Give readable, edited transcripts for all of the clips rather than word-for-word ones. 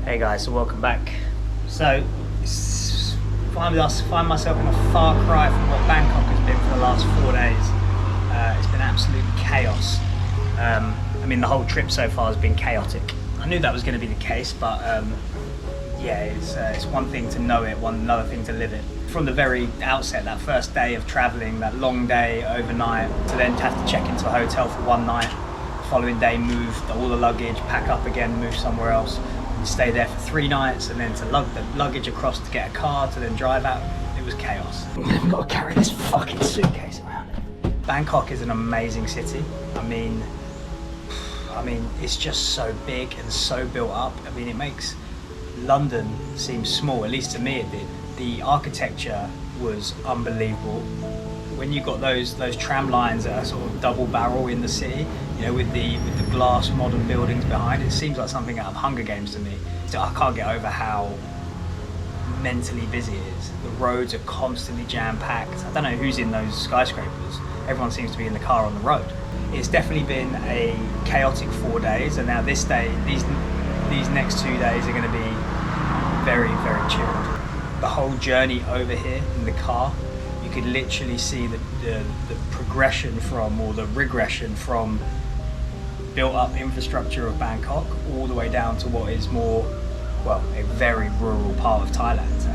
Hey guys, so welcome back. So find myself in a far cry from what Bangkok has been for the last 4 days. It's been absolute chaos. I mean, the whole trip so far has been chaotic. I knew that was going to be the case, but yeah, it's one thing to know it, another thing to live it. From the very outset, that first day of traveling, that long day overnight, to then have to check into a hotel for one night, the following day move all the luggage, pack up again, move somewhere else, and stay there for 3 nights, and then to lug the luggage across to get a car to then drive out. It was chaos. I've got to carry this fucking suitcase around. Bangkok is an amazing city. I mean, it's just so big and so built up. I mean, it makes London seem small, at least to me it did. The architecture was unbelievable. When you got those tram lines that are sort of double barrel in the city, you know, with the glass modern buildings behind, it seems like something out of Hunger Games to me. So I can't get over how mentally busy it is. The roads are constantly jam-packed. I don't know who's in those skyscrapers. Everyone seems to be in the car on the road. It's definitely been a chaotic 4 days, and now this day, these next 2 days are going to be very, very chilled. The whole journey over here in the car, you could literally see the progression from, or the regression from, built up infrastructure of Bangkok all the way down to what is more, well, a very rural part of Thailand.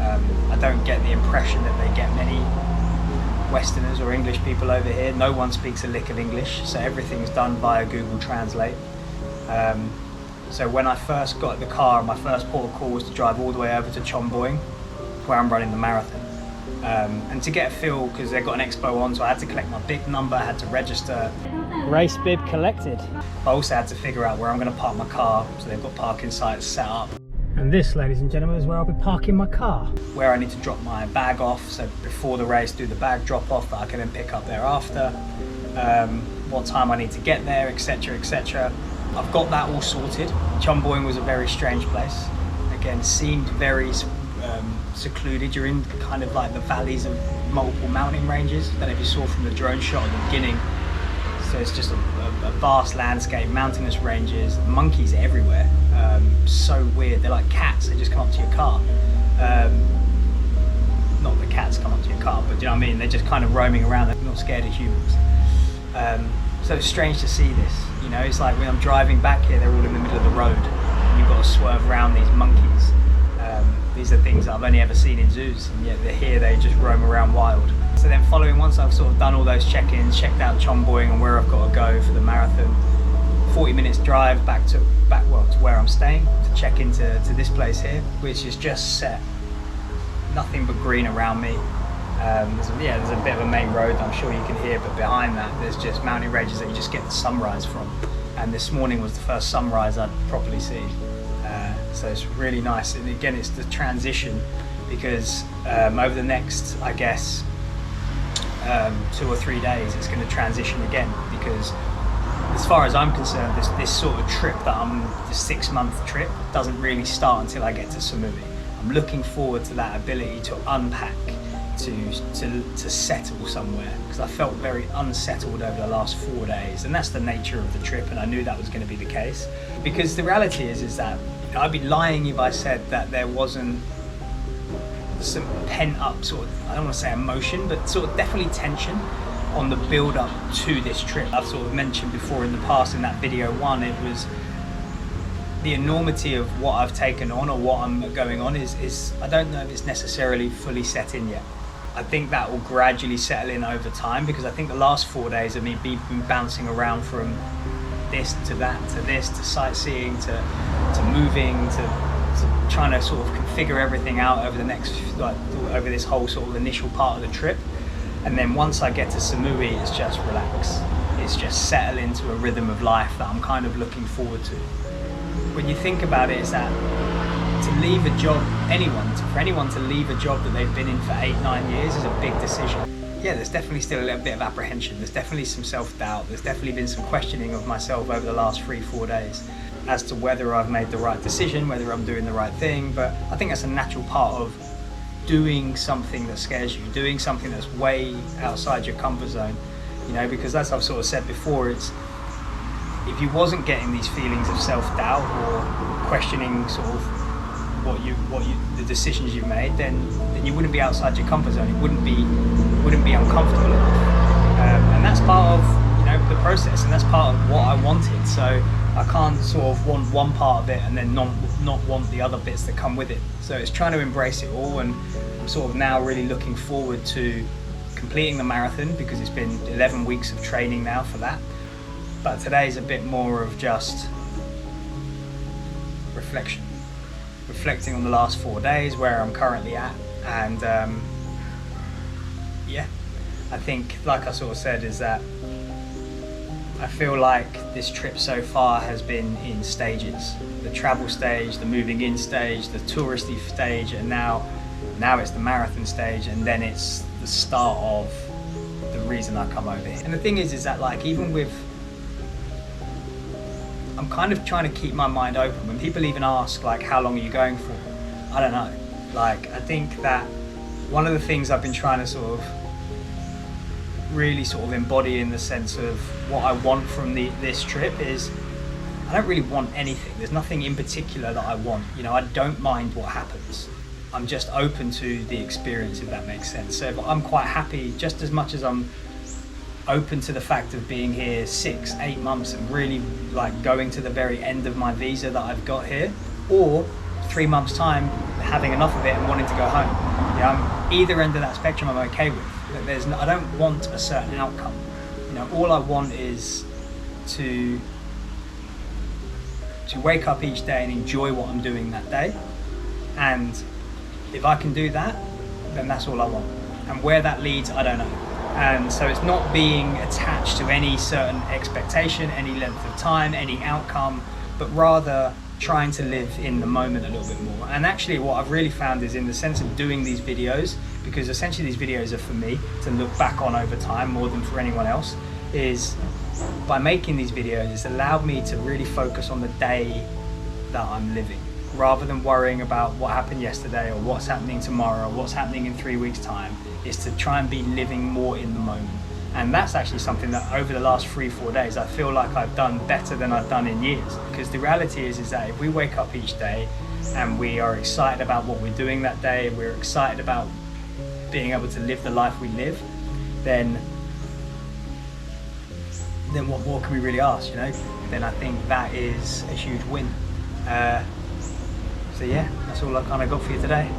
I don't get the impression that they get many Westerners or English people over here. No one speaks a lick of English, so everything's done via Google Translate. So when I first got the car, my first port of call was to drive all the way over to Chonburi, where I'm running the marathon. And to get a feel, because they've got an expo on, so I had to collect my big number, I had to register. Race bib collected. I also had to figure out where I'm going to park my car, so they've got parking sites set up. And this, ladies and gentlemen, is where I'll be parking my car. Where I need to drop my bag off, so before the race do the bag drop off that I can then pick up thereafter. What time I need to get there, etc, etc. I've got that all sorted. Chonburi was a very strange place. Again, seemed very secluded. You're in kind of like the valleys of multiple mountain ranges that if you saw from the drone shot at the beginning. So it's just a vast landscape, mountainous ranges, monkeys everywhere. So weird. They're like cats. They just come up to your car. Not the cats come up to your car, but do you know what I mean? They're just kind of roaming around. They're not scared of humans. So it's strange to see this. You know, it's like when I'm driving back here, they're all in the middle of the road. And you've got to swerve around these monkeys. These are things that I've only ever seen in zoos, and yet they're here, they just roam around wild. So then once I've sort of done all those check-ins, checked out Chonburi and where I've got to go for the marathon, 40 minutes drive back to where I'm staying to check into this place here, which is just set. Nothing but green around me. There's a bit of a main road that I'm sure you can hear, but behind that there's just mountain ranges that you just get the sunrise from. And this morning was the first sunrise I'd properly seen. So it's really nice, and again it's the transition, because over the next, I guess, 2 or 3 days it's going to transition again, because as far as I'm concerned, this sort of trip the 6-month trip doesn't really start until I get to Samui. I'm looking forward to that ability to unpack, to settle somewhere, because I felt very unsettled over the last 4 days, and that's the nature of the trip, and I knew that was going to be the case, because the reality is that I'd be lying if I said that there wasn't some pent-up sort of, I don't want to say emotion, but sort of definitely tension on the build-up to this trip. I've sort of mentioned before in the past in that video 1, it was the enormity of what I've taken on, or what I'm going on is I don't know if it's necessarily fully set in yet. I think that will gradually settle in over time, because I think the last 4 days of me been bouncing around from this to that to this to sightseeing to moving to trying to sort of configure everything out over the next, like, over this whole sort of initial part of the trip. And then once I get to Samui, it's just relax. It's just settle into a rhythm of life that I'm kind of looking forward to. When you think about it, is that to leave a job, for anyone to leave a job that they've been in for 8-9 years is a big decision. Yeah, there's definitely still a little bit of apprehension. There's definitely some self-doubt. There's definitely been some questioning of myself over the last 3-4 days as to whether I've made the right decision, whether I'm doing the right thing. But I think that's a natural part of doing something that scares you, doing something that's way outside your comfort zone. You know, because as I've sort of said before, it's if you wasn't getting these feelings of self-doubt or questioning sort of the decisions you've made, then you wouldn't be outside your comfort zone. You wouldn't be uncomfortable enough. And that's part of the process, and that's part of what I wanted. So I can't sort of want one part of it and then not want the other bits that come with it. So it's trying to embrace it all, and I'm sort of now really looking forward to completing the marathon, because it's been 11 weeks of training now for that. But today's a bit more of just reflecting on the last 4 days, where I'm currently at, and I think, like I sort of said, is that I feel like this trip so far has been in stages. The travel stage, the moving in stage, the touristy stage, and now it's the marathon stage, and then it's the start of the reason I come over here. And the thing is that, like, even with, I'm kind of trying to keep my mind open. When people even ask, like, how long are you going for? I don't know. Like, I think that one of the things I've been trying to sort of really sort of embody, in the sense of what I want from this trip, is I don't really want anything. There's nothing in particular that I want. I don't mind what happens. I'm just open to the experience, if that makes sense. So I'm quite happy, just as much as I'm open to the fact of being here 6-8 months and really like going to the very end of my visa that I've got here, or 3 months time having enough of it and wanting to go home. I'm either end of that spectrum I'm okay with. I don't want a certain outcome. All I want is to wake up each day and enjoy what I'm doing that day. And if I can do that, then that's all I want. And where that leads, I don't know. And so it's not being attached to any certain expectation, any length of time, any outcome, but rather trying to live in the moment a little bit more. And actually what I've really found is, in the sense of doing these videos, because essentially these videos are for me to look back on over time more than for anyone else, is by making these videos, it's allowed me to really focus on the day that I'm living, rather than worrying about what happened yesterday or what's happening tomorrow or what's happening in 3 weeks' time. Is to try and be living more in the moment. And that's actually something that over the last 3-4 days I feel like I've done better than I've done in years. Because the reality is that if we wake up each day and we are excited about what we're doing that day, we're excited about being able to live the life we live, then what more can we really ask, Then I think that is a huge win. So yeah, that's all I've kind of got for you today.